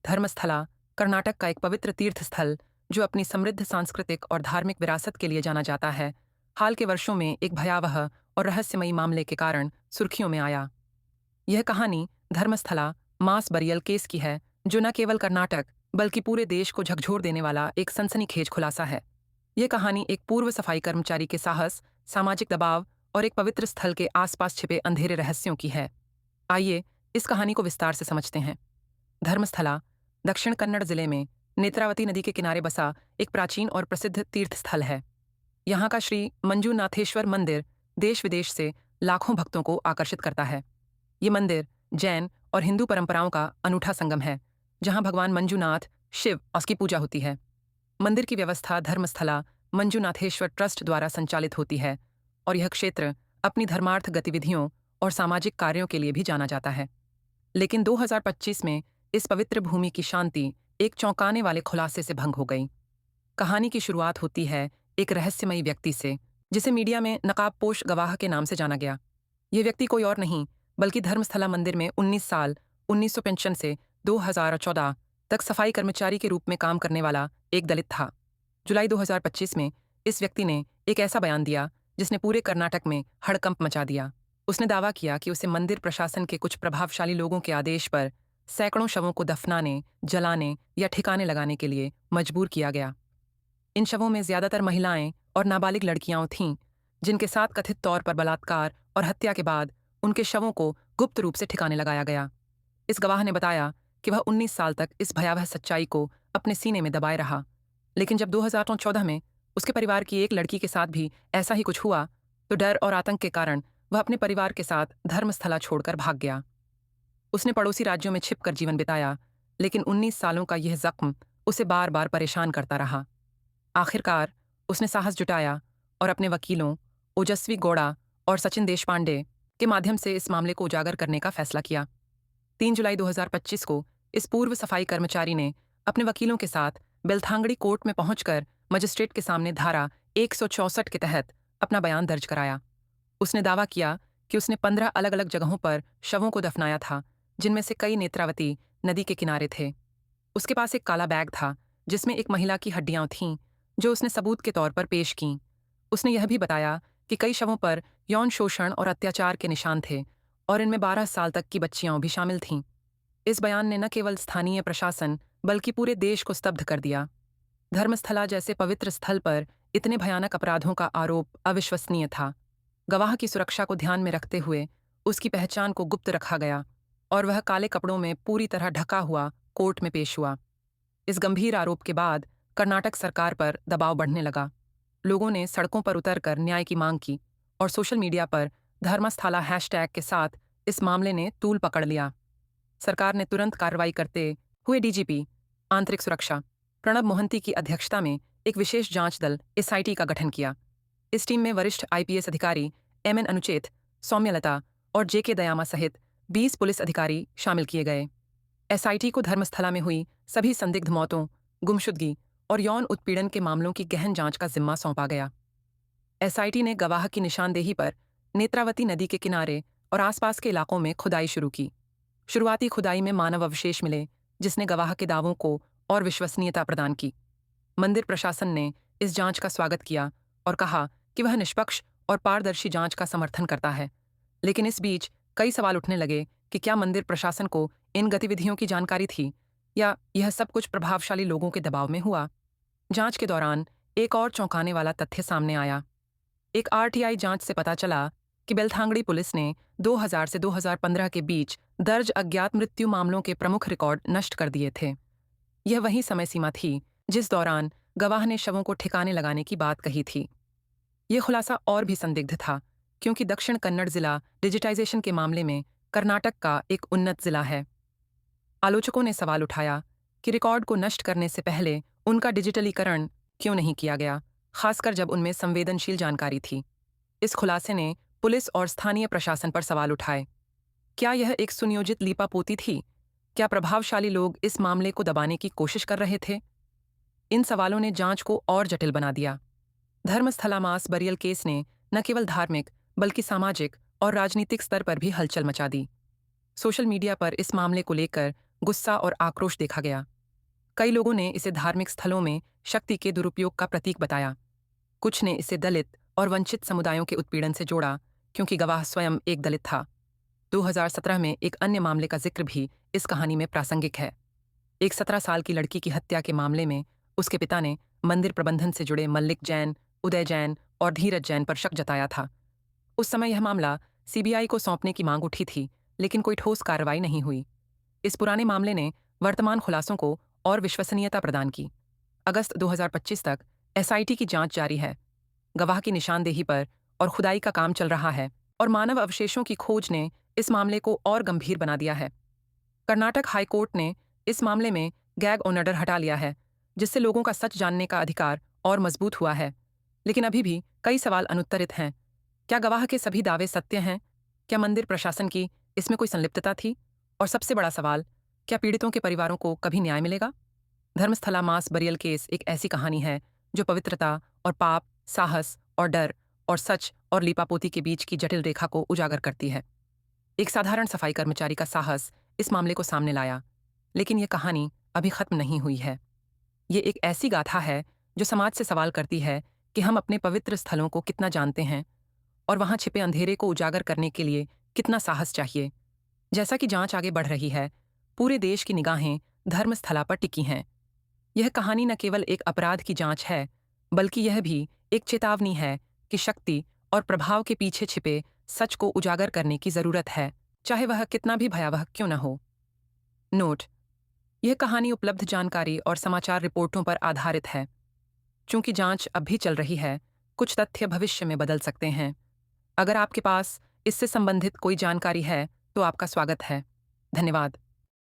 धर्मस्थला कर्नाटक का एक पवित्र तीर्थ स्थल जो अपनी समृद्ध सांस्कृतिक और धार्मिक विरासत के लिए जाना जाता है, हाल के वर्षों में एक भयावह और रहस्यमयी मामले के कारण सुर्खियों में आया। यह कहानी धर्मस्थला मास बरियल केस की है, जो न केवल कर्नाटक बल्कि पूरे देश को झकझोर देने वाला एक सनसनीखेज खुलासा है। यह कहानी एक पूर्व सफाई कर्मचारी के साहस, सामाजिक दबाव और एक पवित्र स्थल के आसपास छिपे अंधेरे रहस्यों की है। आइए इस कहानी को विस्तार से समझते हैं। धर्मस्थला दक्षिण कन्नड़ जिले में नेत्रावती नदी के किनारे बसा एक प्राचीन और प्रसिद्ध तीर्थ स्थल है। यहाँ का श्री मंजुनाथेश्वर मंदिर देश विदेश से लाखों भक्तों को आकर्षित करता है। ये मंदिर जैन और हिंदू परंपराओं का अनूठा संगम है, जहाँ भगवान मंजुनाथ शिव की पूजा होती है। मंदिर की व्यवस्था धर्मस्थला मंजुनाथेश्वर ट्रस्ट द्वारा संचालित होती है और यह क्षेत्र अपनी धर्मार्थ गतिविधियों और सामाजिक कार्यों के लिए भी जाना जाता है। लेकिन 2025 में इस पवित्र भूमि की शांति एक चौंकाने वाले खुलासे से भंग हो गई। कहानी की शुरुआत होती है एक रहस्यमयी व्यक्ति से, जिसे मीडिया में नकाबपोश गवाह के नाम से जाना गया। ये व्यक्ति कोई और नहीं बल्कि धर्मस्थला मंदिर में 19 साल 1955 से 2014 तक सफाई कर्मचारी के रूप में काम करने वाला एक दलित था। जुलाई 2025 में इस व्यक्ति ने एक ऐसा बयान दिया जिसने पूरे कर्नाटक में हड़कंप मचा दिया। उसने दावा किया कि उसे मंदिर प्रशासन के कुछ प्रभावशाली लोगों के आदेश पर सैकड़ों शवों को दफनाने, जलाने या ठिकाने लगाने के लिए मजबूर किया गया। इन शवों में ज्यादातर महिलाएं और नाबालिग लड़कियां थीं, जिनके साथ कथित तौर पर बलात्कार और हत्या के बाद उनके शवों को गुप्त रूप से ठिकाने लगाया गया। इस गवाह ने बताया कि वह 19 साल तक इस भयावह सच्चाई को अपने सीने में दबाए रहा, लेकिन जब 2014 में उसके परिवार की एक लड़की के साथ भी ऐसा ही कुछ हुआ, तो डर और आतंक के कारण वह अपने परिवार के साथ धर्मस्थला छोड़कर भाग गया। उसने पड़ोसी राज्यों में छिपकर जीवन बिताया, लेकिन 19 सालों का यह जख्म उसे बार बार परेशान करता रहा। आखिरकार उसने साहस जुटाया और अपने वकीलों ओजस्वी गौड़ा और सचिन देशपांडे के माध्यम से इस मामले को उजागर करने का फैसला किया। 3 जुलाई 2025 को इस पूर्व सफाई कर्मचारी ने अपने वकीलों के साथ बेलथांगड़ी कोर्ट में पहुंचकर मजिस्ट्रेट के सामने धारा 164 के तहत अपना बयान दर्ज कराया। उसने दावा किया कि उसने 15 अलग अलग जगहों पर शवों को दफनाया था, जिनमें से कई नेत्रावती नदी के किनारे थे। उसके पास एक काला बैग था जिसमें एक महिला की हड्डियां थीं, जो उसने सबूत के तौर पर पेश कीं। उसने यह भी बताया कि कई शवों पर यौन शोषण और अत्याचार के निशान थे और इनमें 12 साल तक की बच्चियां भी शामिल थीं। इस बयान ने न केवल स्थानीय प्रशासन बल्कि पूरे देश को स्तब्ध कर दिया। धर्मस्थला जैसे पवित्र स्थल पर इतने भयानक अपराधों का आरोप अविश्वसनीय था। गवाह की सुरक्षा को ध्यान में रखते हुए उसकी पहचान को गुप्त रखा गया और वह काले कपड़ों में पूरी तरह ढका हुआ कोर्ट में पेश हुआ। इस गंभीर आरोप के बाद कर्नाटक सरकार पर दबाव बढ़ने लगा। लोगों ने सड़कों पर उतरकर न्याय की मांग की और सोशल मीडिया पर धर्मस्थला हैशटैग के साथ इस मामले ने तूल पकड़ लिया। सरकार ने तुरंत कार्रवाई करते हुए डीजीपी आंतरिक सुरक्षा प्रणब मोहंती की अध्यक्षता में एक विशेष जांच दल एसआईटी का गठन किया। इस टीम में वरिष्ठ आईपीएस अधिकारी एमएन अनुचेत, सौम्यलता और जेके दयामा सहित 20 पुलिस अधिकारी शामिल किए गए। एसआईटी को धर्मस्थला में हुई सभी संदिग्ध मौतों, गुमशुदगी और यौन उत्पीड़न के मामलों की गहन जांच का जिम्मा सौंपा गया। एसआईटी ने गवाह की निशानदेही पर नेत्रावती नदी के किनारे और आसपास के इलाकों में खुदाई शुरू की। शुरुआती खुदाई में मानव अवशेष मिले, जिसने गवाह के दावों को और विश्वसनीयता प्रदान की। मंदिर प्रशासन ने इस जांच का स्वागत किया और कहा कि वह निष्पक्ष और पारदर्शी जांच का समर्थन करता है। लेकिन इस बीच कई सवाल उठने लगे कि क्या मंदिर प्रशासन को इन गतिविधियों की जानकारी थी या यह सब कुछ प्रभावशाली लोगों के दबाव में हुआ। जांच के दौरान एक और चौंकाने वाला तथ्य सामने आया। एक आरटीआई जांच से पता चला कि बेलथांगड़ी पुलिस ने 2000 से 2015 के बीच दर्ज अज्ञात मृत्यु मामलों के प्रमुख रिकॉर्ड नष्ट कर दिए थे। यह वही समय सीमा थी जिस दौरान गवाह ने शवों को ठिकाने लगाने की बात कही थी। यह खुलासा और भी संदिग्ध था, क्योंकि दक्षिण कन्नड़ जिला डिजिटाइजेशन के मामले में कर्नाटक का एक उन्नत जिला है। आलोचकों ने सवाल उठाया कि रिकॉर्ड को नष्ट करने से पहले उनका डिजिटलीकरण क्यों नहीं किया गया, खासकर जब उनमें संवेदनशील जानकारी थी। इस खुलासे ने पुलिस और स्थानीय प्रशासन पर सवाल उठाए। क्या यह एक सुनियोजित लीपापोती थी? क्या प्रभावशाली लोग इस मामले को दबाने की कोशिश कर रहे थे? इन सवालों ने जांच को और जटिल बना दिया। धर्मस्थला मास बरियल केस ने न केवल धार्मिक बल्कि सामाजिक और राजनीतिक स्तर पर भी हलचल मचा दी। सोशल मीडिया पर इस मामले को लेकर गुस्सा और आक्रोश देखा गया। कई लोगों ने इसे धार्मिक स्थलों में शक्ति के दुरुपयोग का प्रतीक बताया। कुछ ने इसे दलित और वंचित समुदायों के उत्पीड़न से जोड़ा, क्योंकि गवाह स्वयं एक दलित था। 2017 में एक अन्य मामले का जिक्र भी इस कहानी में प्रासंगिक है। एक 17 साल की लड़की की हत्या के मामले में उसके पिता ने मंदिर प्रबंधन से जुड़े मल्लिक जैन, उदय जैन और धीरज जैन पर शक जताया था। उस समय यह मामला सीबीआई को सौंपने की मांग उठी थी, लेकिन कोई ठोस कार्रवाई नहीं हुई। इस पुराने मामले ने वर्तमान खुलासों को और विश्वसनीयता प्रदान की। अगस्त 2025 तक एसआईटी की जांच जारी है। गवाह की निशानदेही पर और खुदाई का काम चल रहा है, और मानव अवशेषों की खोज ने इस मामले को और गंभीर बना दिया है। कर्नाटक हाईकोर्ट ने इस मामले में गैग ऑर्डर हटा लिया है, जिससे लोगों का सच जानने का अधिकार और मजबूत हुआ है। लेकिन अभी भी कई सवाल अनुत्तरित हैं। क्या गवाह के सभी दावे सत्य हैं? क्या मंदिर प्रशासन की इसमें कोई संलिप्तता थी? और सबसे बड़ा सवाल, क्या पीड़ितों के परिवारों को कभी न्याय मिलेगा? धर्मस्थला मास बरियल केस एक ऐसी कहानी है जो पवित्रता और पाप, साहस और डर और सच और लीपापोती के बीच की जटिल रेखा को उजागर करती है। एक साधारण सफाई कर्मचारी का साहस इस मामले को सामने लाया, लेकिन यह कहानी अभी खत्म नहीं हुई है। ये एक ऐसी गाथा है जो समाज से सवाल करती है कि हम अपने पवित्र स्थलों को कितना जानते हैं, और वहां छिपे अंधेरे को उजागर करने के लिए कितना साहस चाहिए। जैसा कि जांच आगे बढ़ रही है, पूरे देश की निगाहें धर्मस्थला पर टिकी हैं। यह कहानी न केवल एक अपराध की जांच है, बल्कि यह भी एक चेतावनी है कि शक्ति और प्रभाव के पीछे छिपे सच को उजागर करने की जरूरत है, चाहे वह कितना भी भयावह क्यों न हो। नोट: यह कहानी उपलब्ध जानकारी और समाचार रिपोर्टों पर आधारित है। चूंकि जांच अब भी चल रही है, कुछ तथ्य भविष्य में बदल सकते हैं। अगर आपके पास इससे संबंधित कोई जानकारी है तो आपका स्वागत है। धन्यवाद।